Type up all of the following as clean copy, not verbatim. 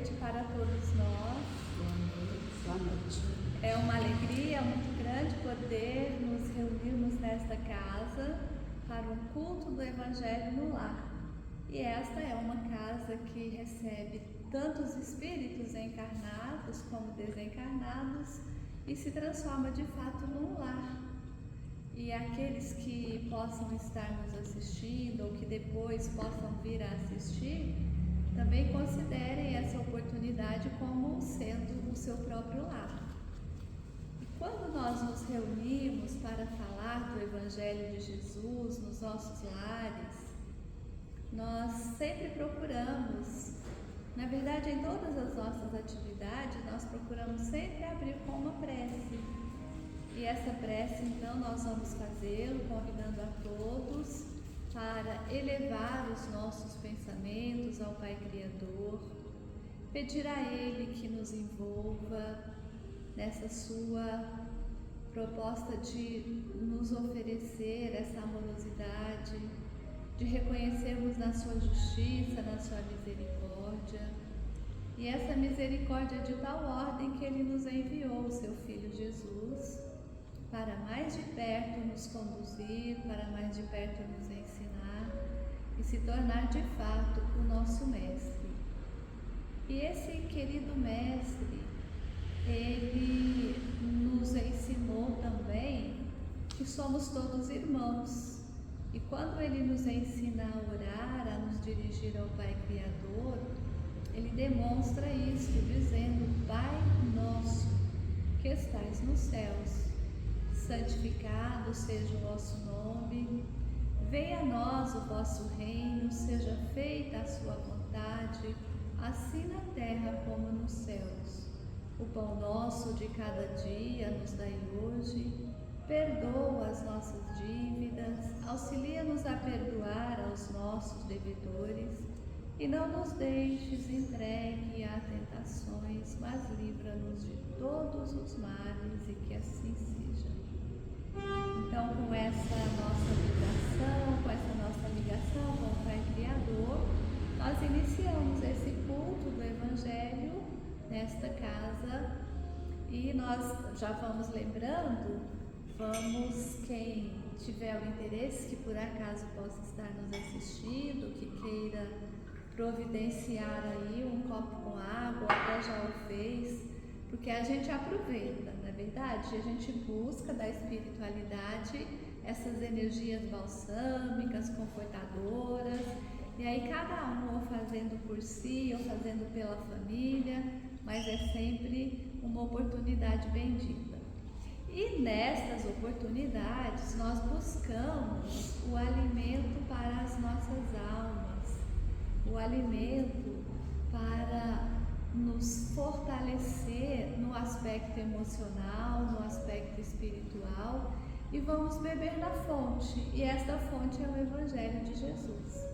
noite para todos nós. Boa noite. É uma alegria muito grande poder nos reunirmos nesta casa para um culto do Evangelho no lar. E esta é uma casa que recebe tantos espíritos encarnados como desencarnados e se transforma de fato num lar. E aqueles que possam estar nos assistindo ou que depois possam vir a assistir, também considerem essa oportunidade como sendo o seu próprio lar. E quando nós nos reunimos para falar do Evangelho de Jesus nos nossos lares, nós sempre procuramos, na verdade em todas as nossas atividades, nós procuramos sempre abrir com uma prece. E essa prece, então, nós vamos fazê-lo convidando a todos para elevar os nossos pensamentos ao Pai Criador, pedir a Ele que nos envolva nessa sua proposta de nos oferecer essa amorosidade, de reconhecermos na sua justiça, na sua misericórdia. E essa misericórdia de tal ordem que Ele nos enviou o Seu Filho Jesus, para mais de perto nos conduzir, para mais de perto nos ensinar e se tornar de fato o nosso mestre. E esse querido mestre, ele nos ensinou também que somos todos irmãos. E quando ele nos ensina a orar, a nos dirigir ao Pai Criador, ele demonstra isso, dizendo: Pai nosso, que estais nos céus, santificado seja o vosso nome, venha a nós o vosso reino, seja feita a sua vontade, assim na terra como nos céus. O pão nosso de cada dia nos dai hoje, perdoa as nossas dívidas, auxilia-nos a perdoar aos nossos devedores, e não nos deixes entregue a tentações, mas livra-nos de todos os males, e que assim seja. Então, com essa nossa vibração, com essa nossa ligação com o Pai Criador, nós iniciamos esse culto do Evangelho nesta casa e nós já vamos lembrando, quem tiver o interesse, que por acaso possa estar nos assistindo, que queira providenciar aí um copo com água, até já o fez, porque a gente aproveita, não é verdade? A gente busca da espiritualidade essas energias balsâmicas, confortadoras, e aí cada um ou fazendo por si, ou fazendo pela família, mas é sempre uma oportunidade bendita. E nestas oportunidades nós buscamos o alimento para as nossas almas, o alimento para nos fortalecer no aspecto emocional, no aspecto espiritual, e vamos beber na fonte, e esta fonte é o Evangelho de Jesus.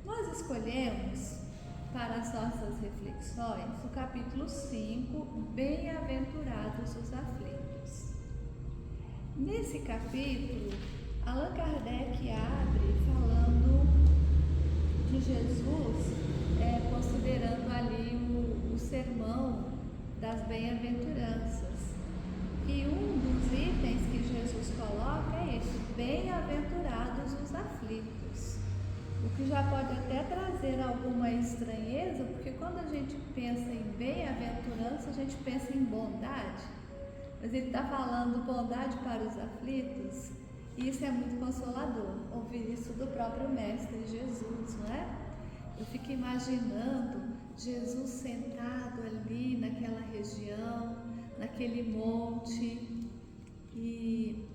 Nós escolhemos para as nossas reflexões o capítulo 5, Bem-aventurados os aflitos. Nesse capítulo, Allan Kardec abre falando de Jesus, considerando ali o sermão das bem-aventuranças. E um dos itens que Jesus coloca é esse: bem-aventurados os aflitos. O que já pode até trazer alguma estranheza, porque quando a gente pensa em bem-aventurança, a gente pensa em bondade. Mas ele está falando bondade para os aflitos, e isso é muito consolador, ouvir isso do próprio Mestre Jesus, não é? Eu fico imaginando Jesus sentado ali naquela região, naquele monte, e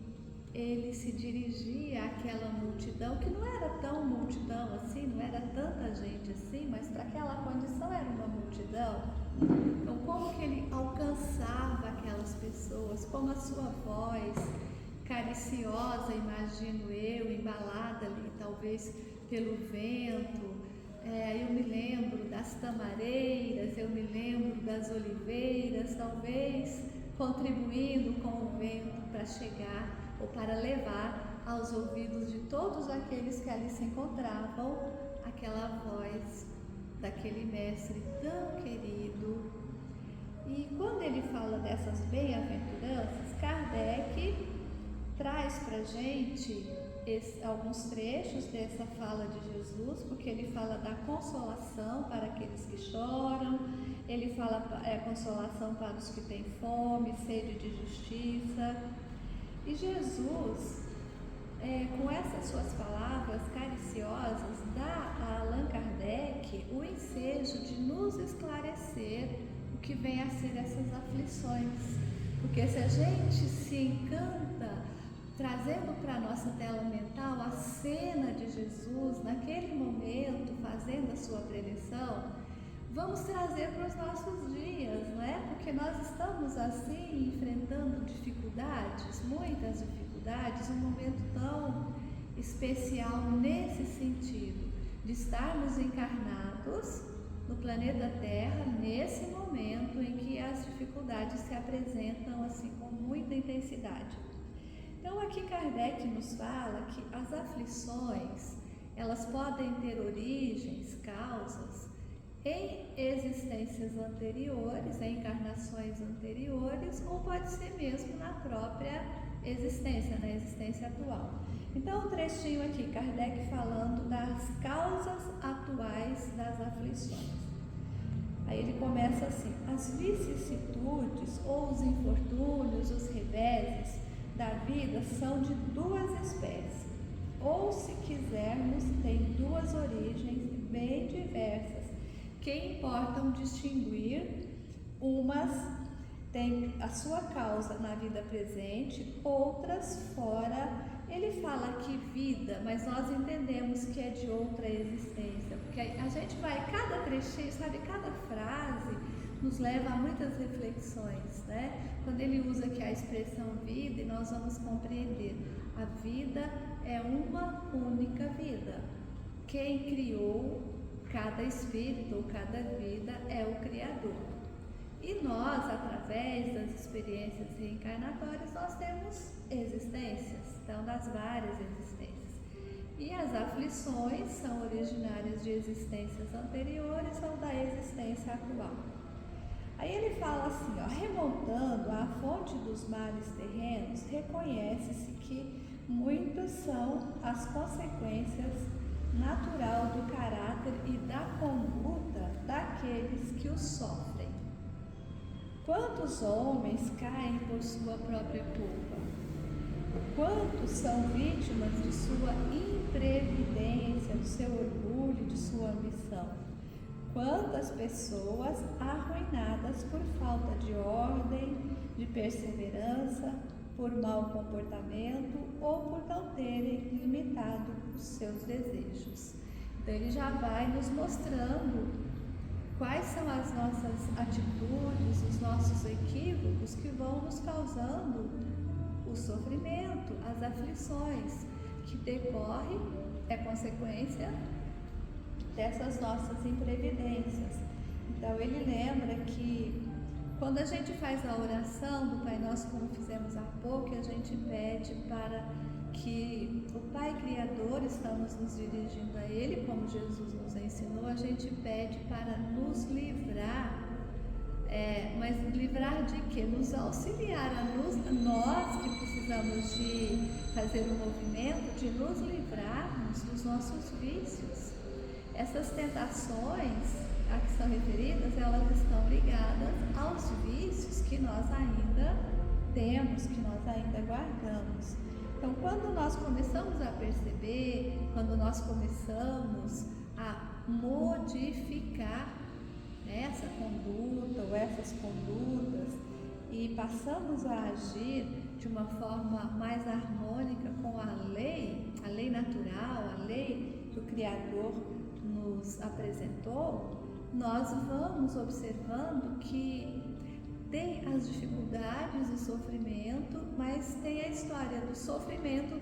ele se dirigia àquela multidão, que não era tão multidão assim, não era tanta gente assim, mas para aquela condição era uma multidão. Então, como que ele alcançava aquelas pessoas, como a sua voz cariciosa, imagino eu, embalada ali talvez pelo vento. Eu me lembro das tamareiras, eu me lembro das oliveiras, talvez contribuindo com o vento para chegar ou para levar aos ouvidos de todos aqueles que ali se encontravam aquela voz daquele mestre tão querido. E quando ele fala dessas bem-aventuranças, Kardec traz para a gente alguns trechos dessa fala de Jesus, porque ele fala da consolação para aqueles que choram, ele fala consolação para os que têm fome, sede de justiça. E Jesus, com essas suas palavras cariciosas, dá a Allan Kardec o ensejo de nos esclarecer o que vem a ser essas aflições. Porque se a gente se encanta trazendo para a nossa tela mental a cena de Jesus naquele momento, fazendo a sua prevenção, vamos trazer para os nossos dias, não é? Porque nós estamos assim enfrentando dificuldades, muitas dificuldades, um momento tão especial nesse sentido, de estarmos encarnados no planeta Terra nesse momento em que as dificuldades se apresentam assim com muita intensidade. Então aqui Kardec nos fala que as aflições, elas podem ter origens, causas em existências anteriores, em encarnações anteriores, ou pode ser mesmo na própria existência, na existência atual. Então um trechinho aqui, Kardec falando das causas atuais das aflições. Aí ele começa assim: as vicissitudes ou os infortúnios, os reveses da vida são de duas espécies, ou se quisermos, têm duas origens bem diversas, que importam distinguir. Umas têm a sua causa na vida presente, outras fora. Ele fala aqui vida, mas nós entendemos que é de outra existência, porque a gente vai, cada trechinho, sabe, cada frase nos leva a muitas reflexões, né? Quando ele usa aqui a expressão vida, e nós vamos compreender, a vida é uma única vida. Quem criou cada espírito ou cada vida é o Criador. E nós, através das experiências reencarnatórias, nós temos existências, então das várias existências. E as aflições são originárias de existências anteriores ou da existência atual. Aí ele fala assim, remontando à fonte dos males terrenos, reconhece-se que muitas são as consequências natural do caráter e da conduta daqueles que o sofrem. Quantos homens caem por sua própria culpa? Quantos são vítimas de sua imprevidência, do seu orgulho, de sua ambição? Quantas pessoas arruinadas por falta de ordem, de perseverança, por mau comportamento ou por não terem limitado os seus desejos. Então ele já vai nos mostrando quais são as nossas atitudes, os nossos equívocos que vão nos causando o sofrimento, as aflições, que decorre, é consequência dessas nossas imprevidências. Então ele lembra que quando a gente faz a oração do Pai Nosso, como fizemos há pouco, a gente pede para que o Pai Criador, estamos nos dirigindo a Ele, como Jesus nos ensinou, a gente pede para nos livrar, mas livrar de quê? Nos auxiliar, nós que precisamos de fazer um movimento, de nos livrarmos dos nossos vícios. Essas tentações a que são referidas, elas estão ligadas aos vícios que nós ainda temos, que nós ainda guardamos. Então, quando nós começamos a perceber, quando nós começamos a modificar essa conduta ou essas condutas e passamos a agir de uma forma mais harmônica com a lei natural, a lei que o Criador nos apresentou, nós vamos observando que tem as dificuldades, o sofrimento, mas tem a história do sofrimento.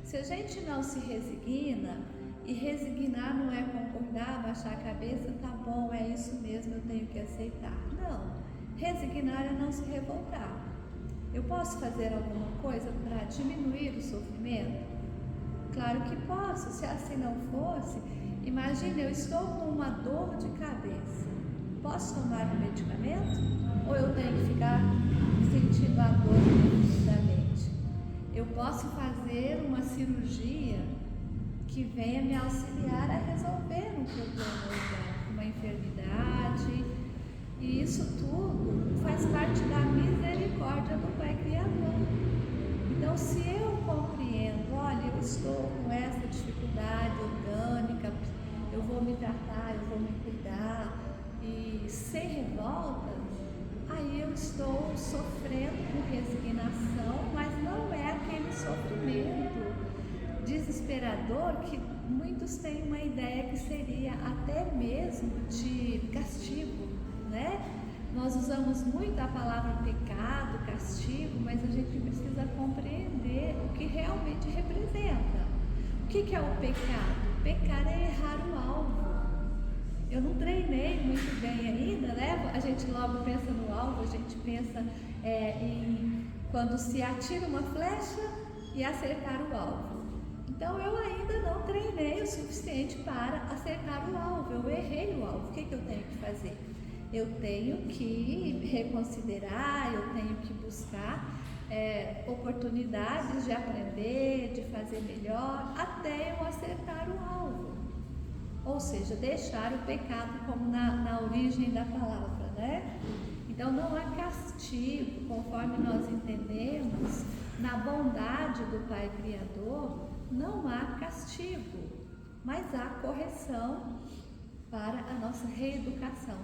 Se a gente não se resigna, e resignar não é concordar, baixar a cabeça, tá bom, é isso mesmo, eu tenho que aceitar. Não, resignar é não se revoltar. Eu posso fazer alguma coisa para diminuir o sofrimento? Claro que posso. Se assim não fosse, imagine, eu estou com uma dor de cabeça. Posso tomar um medicamento? Ou eu tenho que ficar sentindo a dor indefinidamente? Eu posso fazer uma cirurgia que venha me auxiliar a resolver um problema orgânico, uma enfermidade. E isso tudo faz parte da misericórdia do Pai Criador. Então, se eu compreendo, olha, eu estou com essa dificuldade orgânica, eu vou me tratar, eu vou me cuidar, e sem revolta, aí eu estou sofrendo com resignação, mas não é aquele sofrimento desesperador que muitos têm uma ideia que seria até mesmo de castigo, né? Nós usamos muito a palavra pecado, castigo, mas a gente precisa compreender o que realmente representa. O que é o pecado? Pecar é errar o alvo. Eu não treinei muito bem ainda, né? A gente logo pensa no alvo, a gente pensa em quando se atira uma flecha e acertar o alvo. Então eu ainda não treinei o suficiente para acertar o alvo, eu errei o alvo. O que eu tenho que fazer? Eu tenho que reconsiderar, eu tenho que buscar oportunidades de aprender, de fazer melhor, até eu acertar o alvo. Ou seja, deixar o pecado como na origem da palavra, né? Então não há castigo, conforme nós entendemos, na bondade do Pai Criador, não há castigo, mas há correção para a nossa reeducação.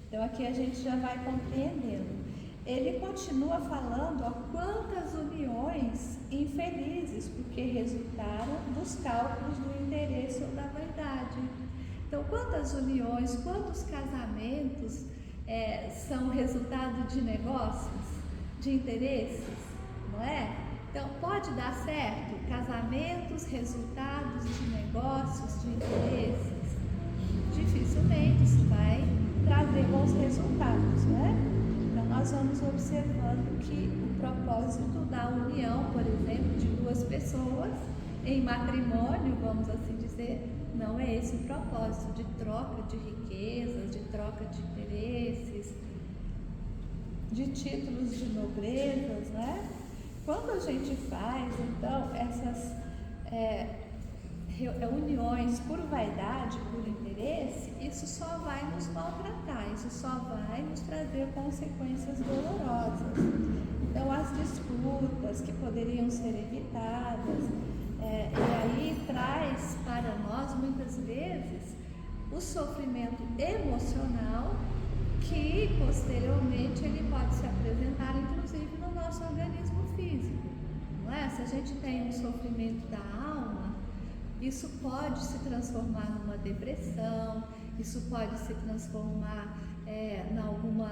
Então aqui a gente já vai compreendendo. Ele continua falando quantas uniões infelizes, porque resultaram dos cálculos do interesse ou da vaidade. Então quantas uniões, quantos casamentos são resultado de negócios, de interesses, não é? Então pode dar certo casamentos, resultados de negócios, de interesses? Dificilmente isso vai trazer bons resultados, né? Então nós vamos observando que o propósito da união, por exemplo, de duas pessoas em matrimônio, vamos assim dizer, não é esse o propósito de troca de riquezas, de troca de interesses, de títulos de nobrezas, né? Quando a gente faz, então, essas uniões por vaidade, por interesse, isso só vai nos maltratar, isso só vai nos trazer consequências dolorosas. Então, as disputas que poderiam ser evitadas, e aí traz para nós, muitas vezes, o sofrimento emocional que, posteriormente, ele pode se apresentar, inclusive, no nosso organismo físico, não é? Se a gente tem um sofrimento da alma, isso pode se transformar numa depressão, isso pode se transformar em alguma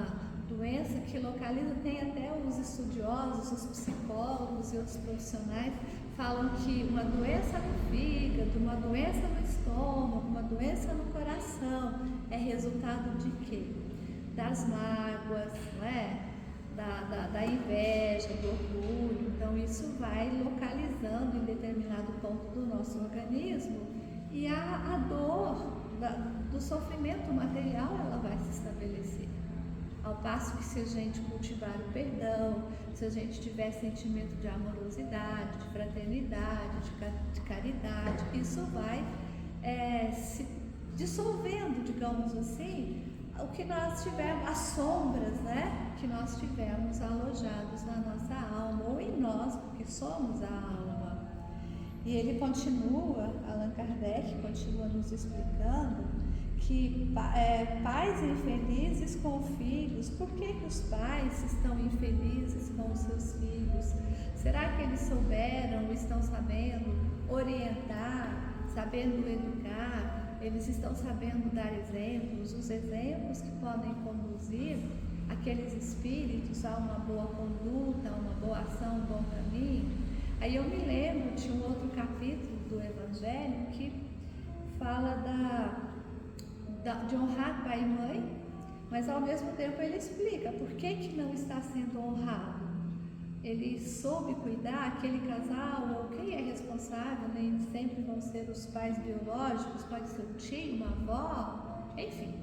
doença que localiza, tem até os estudiosos, os psicólogos e outros profissionais falam que uma doença no fígado, uma doença no estômago, uma doença no coração é resultado de quê? Das mágoas, não é? Da inveja, do orgulho. Então isso vai localizando em determinado ponto do nosso organismo e a dor do sofrimento material ela vai se estabelecer. Ao passo que se a gente cultivar o perdão, se a gente tiver sentimento de amorosidade, de fraternidade, de caridade, isso vai se dissolvendo, digamos assim, o que nós tivermos, as sombras, né, que nós tivermos alojados na nossa alma, ou em nós, porque somos a alma. E ele continua, Allan Kardec continua nos explicando que pais infelizes com filhos, por que os pais estão infelizes com os seus filhos? Será que eles souberam, estão sabendo orientar, sabendo educar? Eles estão sabendo dar exemplos, os exemplos que podem conduzir aqueles espíritos a uma boa conduta, a uma boa ação, um bom caminho. Aí eu me lembro de um outro capítulo do Evangelho que fala de honrar pai e mãe, mas ao mesmo tempo ele explica por que não está sendo honrado. Ele soube cuidar, aquele casal, ou quem é responsável, nem sempre vão ser os pais biológicos, pode ser um tio, uma avó, enfim.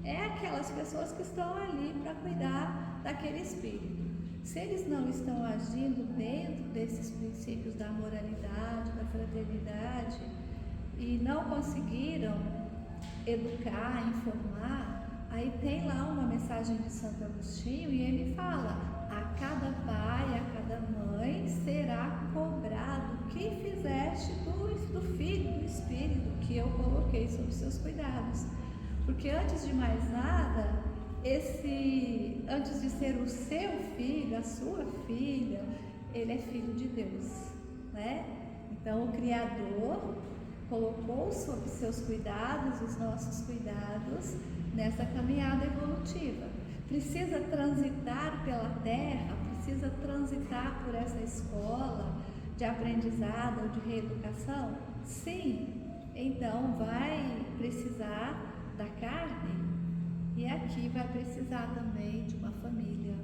É aquelas pessoas que estão ali para cuidar daquele espírito. Se eles não estão agindo dentro desses princípios da moralidade, da fraternidade, e não conseguiram educar, informar, aí tem lá uma mensagem de Santo Agostinho e ele fala: a cada pai, a cada mãe será cobrado o que fizeste do filho, do espírito que eu coloquei sob seus cuidados. Porque antes de mais nada, antes de ser o seu filho, a sua filha, ele é filho de Deus, né? Então o Criador colocou sob seus cuidados, os nossos cuidados, nessa caminhada evolutiva. Precisa transitar pela terra, precisa transitar por essa escola de aprendizado ou de reeducação? Sim, então vai precisar da carne e aqui vai precisar também de uma família,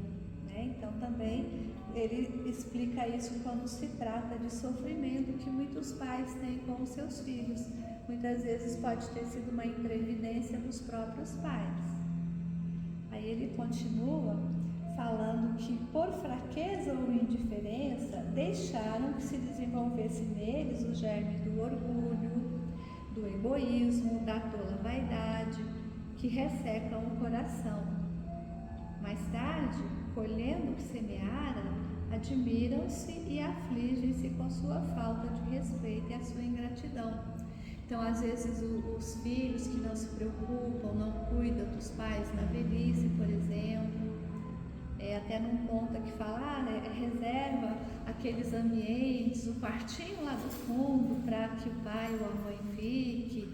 né? Então também ele explica isso quando se trata de sofrimento que muitos pais têm com os seus filhos. Muitas vezes pode ter sido uma imprevidência dos próprios pais. Aí ele continua falando que por fraqueza ou indiferença deixaram que se desenvolvesse neles o germe do orgulho, do egoísmo, da tola vaidade, que ressecam o coração. Mais tarde, colhendo o que semearam, admiram-se e afligem-se com sua falta de respeito e a sua ingratidão. Então, às vezes, os filhos que não se preocupam, não cuidam dos pais na velhice, por exemplo, até num ponto que fala, reserva aqueles ambientes, o quartinho lá do fundo para que o pai ou a mãe fique,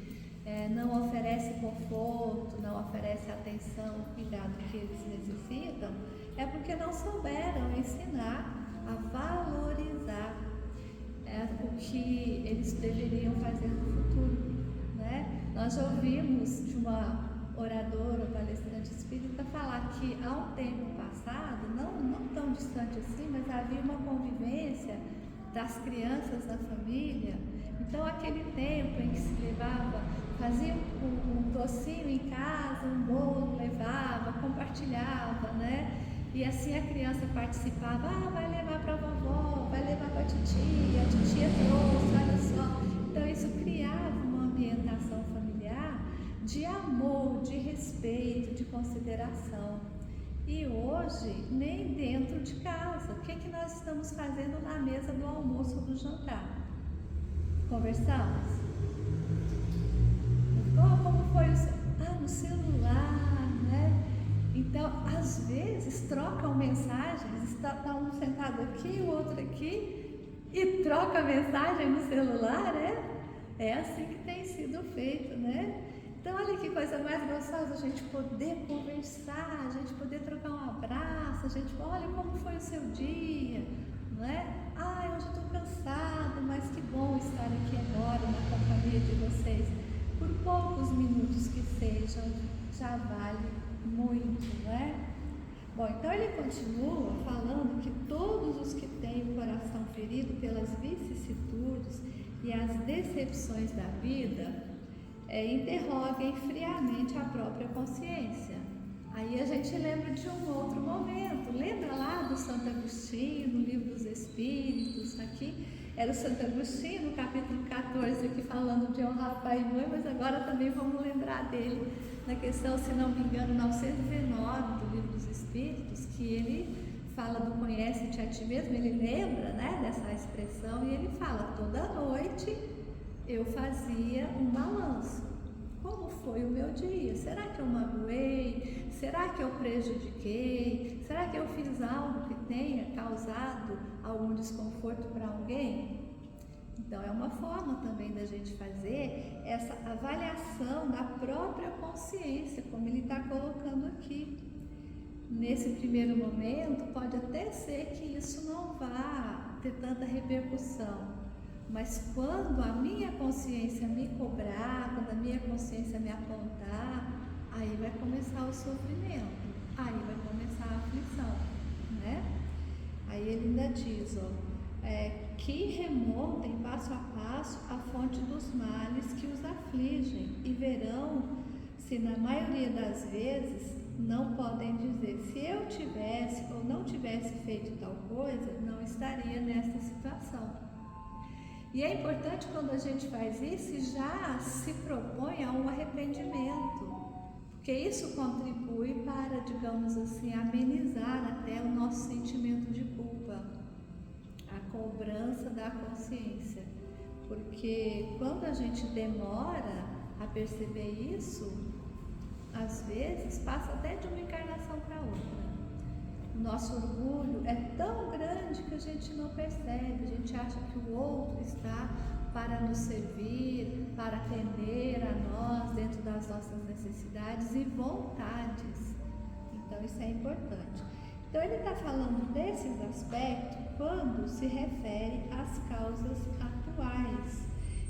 não oferece conforto, não oferece atenção, cuidado que eles necessitam, é porque não souberam ensinar a valorizar o que eles deveriam fazer no futuro, né? Nós já ouvimos de uma oradora, palestrante espírita, falar que há um tempo passado, não tão distante assim, mas havia uma convivência das crianças na família. Então aquele tempo em que se levava, fazia um docinho em casa, um bolo, levava, compartilhava, né? E assim a criança participava, vai levar para a vovó, vai levar para a titia trouxe, olha só. Então isso criava uma ambientação familiar de amor, de respeito, de consideração. E hoje, nem dentro de casa. O que nós estamos fazendo na mesa do almoço ou do jantar? Conversamos? Como foi no celular, né? Então, às vezes, trocam mensagens, está um sentado aqui, o outro aqui, e troca mensagem no celular, É assim que tem sido feito, né? Então, olha que coisa mais gostosa, a gente poder conversar, a gente poder trocar um abraço, a gente olha como foi o seu dia, não é? Hoje eu estou cansado, mas que bom estar aqui agora na companhia de vocês. Por poucos minutos que sejam, já vale muito, não é? Bom, então ele continua falando que todos os que têm o coração ferido pelas vicissitudes e as decepções da vida, interroguem friamente a própria consciência. Aí a gente lembra de um outro momento, lembra lá do Santo Agostinho, no Livro dos Espíritos, aqui era o Santo Agostinho, no capítulo 14, aqui falando de honrar pai e mãe, mas agora também vamos lembrar dele na questão, se não me engano, 919 do Livro dos Espíritos, que ele fala do conhece-te a ti mesmo, ele lembra, né, dessa expressão, e ele fala, toda noite eu fazia um balanço. Como foi o meu dia? Será que eu magoei? Será que eu prejudiquei? Será que eu fiz algo que tenha causado algum desconforto para alguém? Então é uma forma também da gente fazer essa avaliação da própria consciência, como ele está colocando aqui. Nesse primeiro momento, pode até ser que isso não vá ter tanta repercussão, mas quando a minha consciência me cobrar, quando a minha consciência me apontar, aí vai começar o sofrimento, aí vai começar a aflição, né? Aí ele ainda diz, que remontem passo a passo fonte dos males que os afligem e verão se na maioria das vezes não podem dizer: se eu tivesse ou não tivesse feito tal coisa, não estaria nesta situação. E é importante quando a gente faz isso e já se propõe a um arrependimento, porque isso contribui para, digamos assim, amenizar até o nosso sentimento de culpa, a cobrança da consciência. Porque quando a gente demora a perceber isso, às vezes passa até de uma encarnação para outra. O nosso orgulho é tão grande que a gente não percebe, a gente acha que o outro está para nos servir, para atender a nós dentro das nossas necessidades e vontades. Então isso é importante. Então ele está falando desses aspectos quando se refere às causas atuais.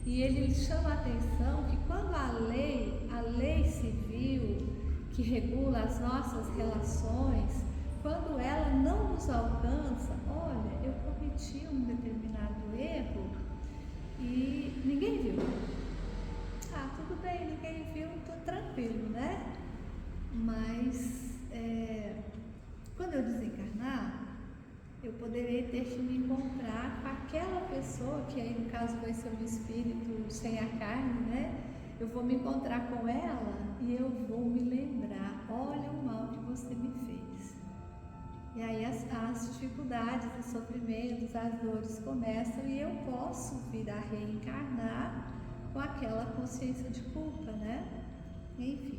E ele chama a atenção que quando a lei civil que regula as nossas relações, quando ela não nos alcança, olha, eu cometi um determinado erro e ninguém viu. Ah, tudo bem, ninguém viu, estou tranquilo, né? Mas quando eu desencarnar, eu poderei ter que me encontrar com aquela pessoa, que aí no caso vai ser um espírito sem a carne, né? Eu vou me encontrar com ela e eu vou me lembrar: olha o mal que você me fez. E aí as dificuldades, os sofrimentos, as dores começam e eu posso vir a reencarnar com aquela consciência de culpa, né? Enfim.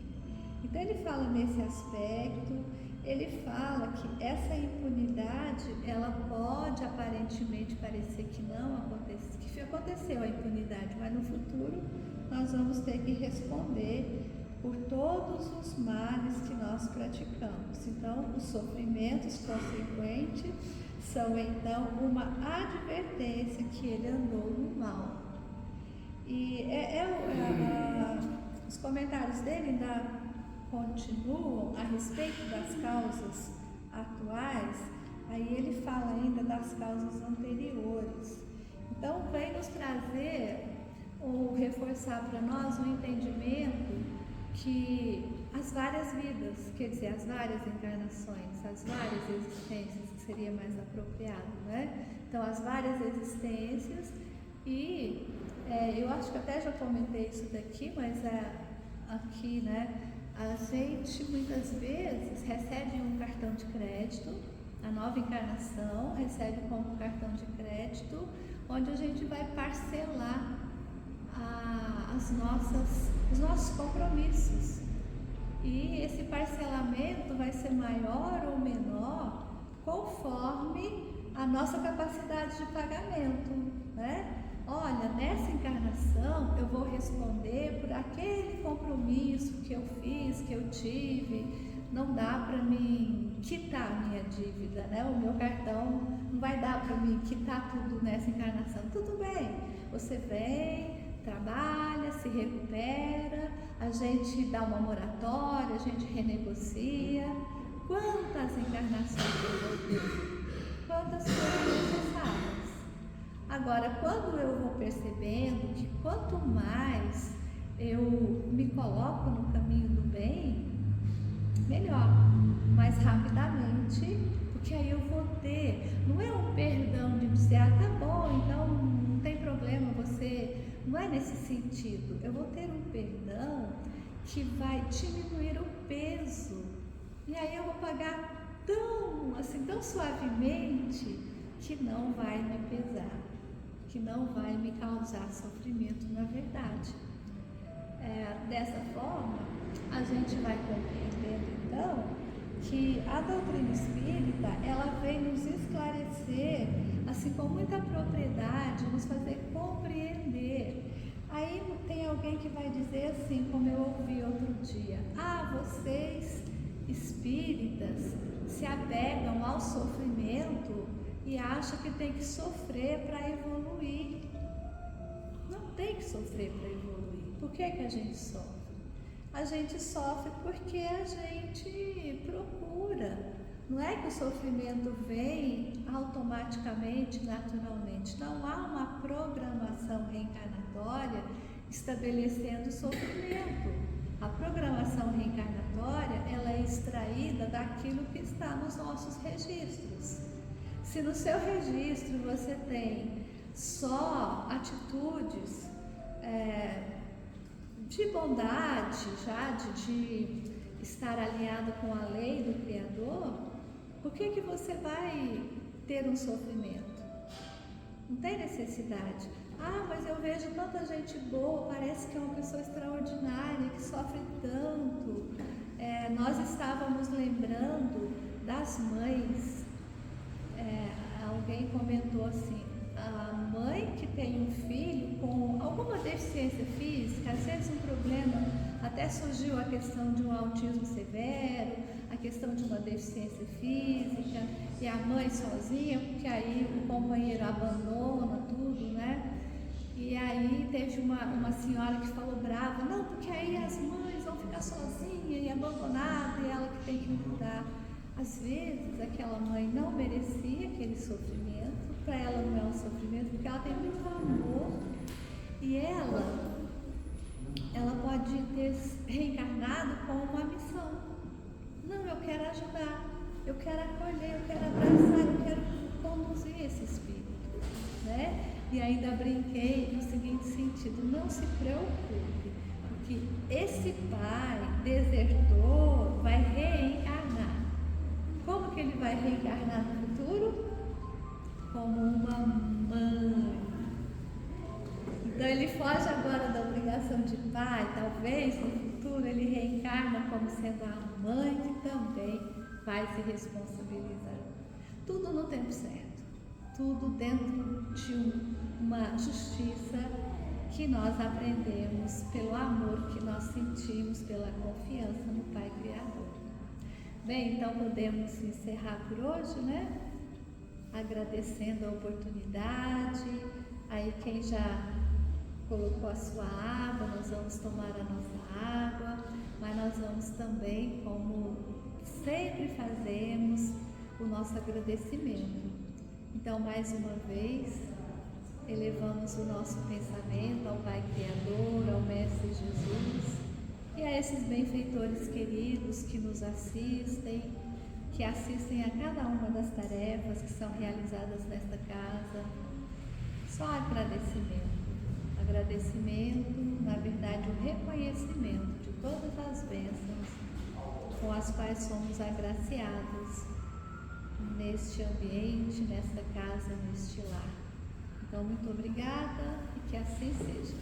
Então ele fala nesse aspecto, ele fala que essa impunidade, ela pode aparentemente parecer que não acontece, que aconteceu a impunidade, mas no futuro nós vamos ter que responder por todos os males que nós praticamos. Então, os sofrimentos consequentes são então uma advertência que ele andou no mal. E os comentários dele ainda continuam a respeito das causas atuais. Aí ele fala ainda das causas anteriores. Então, vem nos trazer ou reforçar para nós um entendimento que as várias vidas, quer dizer, as várias encarnações, as várias existências, que seria mais apropriado, né? Então, as várias existências e eu acho que até já comentei isso daqui, mas aqui, né? A gente muitas vezes recebe um cartão de crédito, a nova encarnação recebe como cartão de crédito, onde a gente vai parcelar os nossos compromissos. E esse parcelamento vai ser maior ou menor conforme a nossa capacidade de pagamento, né? Olha, nessa encarnação eu vou responder por aquele compromisso que eu fiz, que eu tive. Não dá para mim quitar a minha dívida, né? O meu cartão não vai dar para mim quitar tudo nessa encarnação. Tudo bem, você vem, trabalha, se recupera, a gente dá uma moratória, a gente renegocia. Quantas encarnações eu vou ter? Quantas foram necessárias? Agora, quando eu vou percebendo que quanto mais eu me coloco no caminho do bem, melhor, mais rapidamente, porque aí eu vou ter, não é um perdão de dizer, tá bom, então não tem problema, você, não é nesse sentido, eu vou ter um perdão que vai diminuir o peso, e aí eu vou pagar tão suavemente, que não vai me pesar, que não vai me causar sofrimento na verdade. Dessa forma, a gente vai compreendendo então que a doutrina espírita, ela vem nos esclarecer, assim, com muita propriedade, nos fazer compreender. Aí tem alguém que vai dizer assim, como eu ouvi outro dia: vocês espíritas se apegam ao sofrimento e acham que tem que sofrer para evoluir. Não tem que sofrer para evoluir. Por que a gente sofre? A gente sofre porque a gente procura Não é que o sofrimento vem automaticamente, naturalmente. Não há uma programação reencarnatória estabelecendo sofrimento. A programação reencarnatória, ela é extraída daquilo que está nos nossos registros. Se no seu registro você tem só atitudes de bondade, já de estar alinhado com a lei do Criador, por que você vai ter um sofrimento? Não tem necessidade. Ah, mas eu vejo tanta gente boa, parece que é uma pessoa extraordinária, que sofre tanto. Nós estávamos lembrando das mães. Alguém comentou assim, a mãe que tem um filho com alguma deficiência física, às vezes um problema, até surgiu a questão de um autismo severo, a questão de uma deficiência física, e a mãe sozinha, porque aí o companheiro abandona tudo, né? E aí teve uma senhora que falou brava, não, porque aí as mães vão ficar sozinhas e abandonadas, e ela que tem que cuidar. Às vezes aquela mãe não merecia aquele sofrimento, para ela não é um sofrimento, porque ela tem muito amor, e ela pode ter reencarnado com uma missão. Não, eu quero ajudar, eu quero acolher, eu quero abraçar, eu quero conduzir esse espírito, né? E ainda brinquei no seguinte sentido, não se preocupe, porque esse pai desertor vai reencarnar. Como que ele vai reencarnar no futuro? Como uma mãe. Então ele foge agora da obrigação de pai, talvez no futuro ele reencarna como sendo a mãe que também vai se responsabilizar. Tudo no tempo certo, tudo dentro de uma justiça que nós aprendemos pelo amor que nós sentimos, pela confiança no Pai Criador. Bem, então podemos encerrar por hoje, né? Agradecendo a oportunidade. Aí quem já colocou a sua água, nós vamos tomar a nossa água, mas nós vamos também, como sempre fazemos, o nosso agradecimento. Então, mais uma vez, elevamos o nosso pensamento ao Pai Criador, ao Mestre Jesus e a esses benfeitores queridos que nos assistem, que assistem a cada uma das tarefas que são realizadas nesta casa. Só agradecimento. Agradecimento, na verdade, o reconhecimento de todas as bênçãos com as quais somos agraciados neste ambiente, nesta casa, neste lar. Então, muito obrigada e que assim seja.